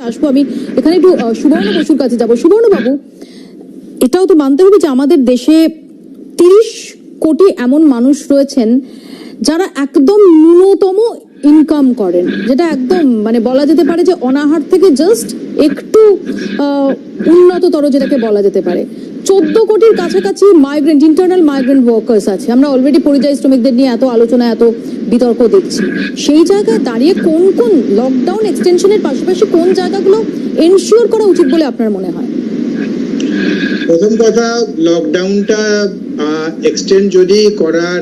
আসবো। আমি এখানে একটু সুবর্ণ বসুর কাছে যাবো। সুবর্ণ বাবু, এটাও তো মানতে হবে যে আমাদের দেশে 30 কোটি এমন মানুষ রয়েছেন যারা একদম ন্যূনতম ইনকাম করেন, যেটা একদম মানে বলা যেতে পারে যে অনাহার থেকে জাস্ট একটু উন্নততর যেটাকে বলা যেতে পারে। 14 কোটির কাছাকাছি মাইগ্রেন্ট, ইন্টারনাল মাইগ্রেন্ট ওয়ার্কার্স আছে। আমরা অলরেডি পরিযায়ী শ্রমিকদের নিয়ে এত আলোচনা, এত বিতর্ক দেখছি। সেই জায়গায় দাঁড়িয়ে কোন কোন লকডাউন এক্সটেনশনের পাশাপাশি কোন জায়গাগুলো এনশিওর করা উচিত বলে আপনার মনে হয়? প্রথম কথা, লকডাউনটা এক্সটেন্ড যদি করার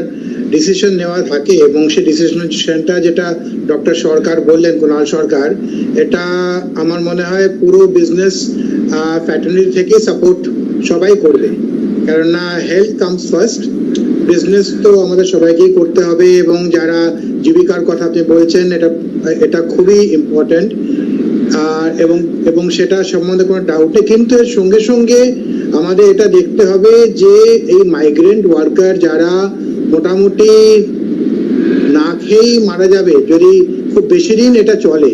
ডিসিশন নেওয়া থাকে এবং সেই ডিসিশনটা যেটা ডক্টর সরকার বললেন, কুণাল সরকার, এটা আমার মনে হয় পুরো বিজনেস ফ্যাটার্নিটি থেকে সাপোর্ট সবাই করবে। কেননা হেলথ কামস ফার্স্ট, বিজনেস তো আমাদের সবাইকেই করতে হবে এবং যারা জীবিকার কথা আপনি বলছেন এটা খুবই ইম্পর্টেন্ট এবং সেটা সম্বন্ধে কোনো ডাউটে, কিন্তু এর সঙ্গে সঙ্গে আমাদের এটা দেখতে হবে যে এই মাইগ্রেন্ট ওয়ার্কার যারা মোটামুটি না খেয়েই মারা যাবে যদি খুব বেশি দিন এটা চলে,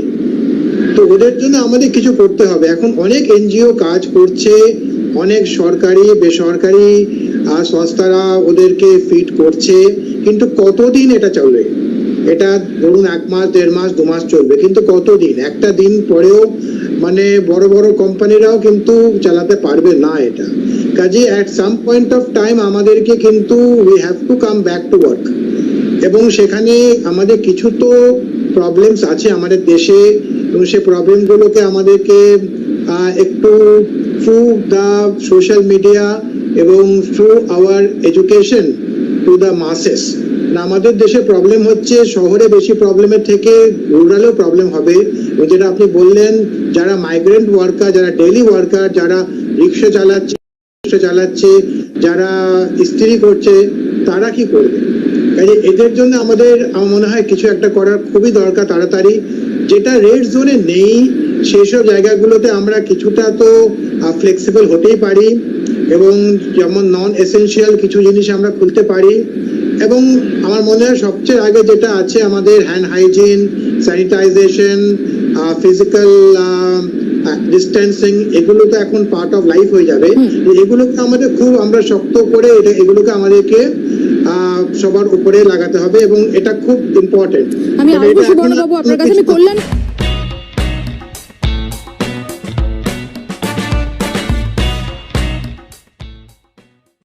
তো ওদের জন্য আমাদের কিছু করতে হবে। এখন অনেক এনজিও কাজ করছে, অনেক সরকারি বেসরকারি সংস্থারা ওদেরকে ফিড করছে, কিন্তু কতদিন এটা চলবে? এটা ধরুন 1 মাস, 1.5 মাস, 2 মাস চলবে, কিন্তু কতদিন? একটা দিন পরেও মানে বড় বড় কোম্পানিরাও কিন্তু চালাতে পারবে না এটা। কাজে at some point of time আমাদেরকে কিন্তু we have to come back to work. এবং সেখানে আমাদের কিছু তো প্রবলেমস আছে আমাদের দেশে, এবং সেই প্রবলেমগুলোকে আমাদেরকে একটু থ্রু দ্য সোশ্যাল মিডিয়া এবং through hour education to the মাসেস। আমাদের দেশে প্রবলেম হচ্ছে শহরে বেশি প্রবলেমের থেকে রুরালেও প্রবলেম হবে। যেটা আপনি বললেন, যারা মাইগ্রেন্ট ওয়ার্কার, যারা ডেইলি ওয়ার্কার, যারা রিক্সা চালাচ্ছে, যারা ইস্ত্রি করছে, তারা কি করবে? কাজে এদের জন্য আমাদের আমার মনে হয় কিছু একটা করার খুবই দরকার তাড়াতাড়ি। যেটা রেড জোনে নেই সেই সব জায়গাগুলোতে আমরা কিছুটা তো ফ্লেক্সিবল হতেই পারি, এবং যেমন নন এসেনশিয়াল কিছু জিনিস আমরা খুলতে পারি। এবং আমার মনে হয় সবচেয়ে আগে যেটা আছে আমাদের hand hygiene, sanitisation, physical distancing, এগুলো তো এখন পার্ট অফ লাইফ হয়ে যাবে। এগুলোকে আমাদের খুব আমরা শক্ত করে এগুলোকে আমাদেরকে সবার উপরে লাগাতে হবে এবং এটা খুব ইম্পর্টেন্ট। আমি সুবর্ণ বাবু আপনার কাছে কল্যাণ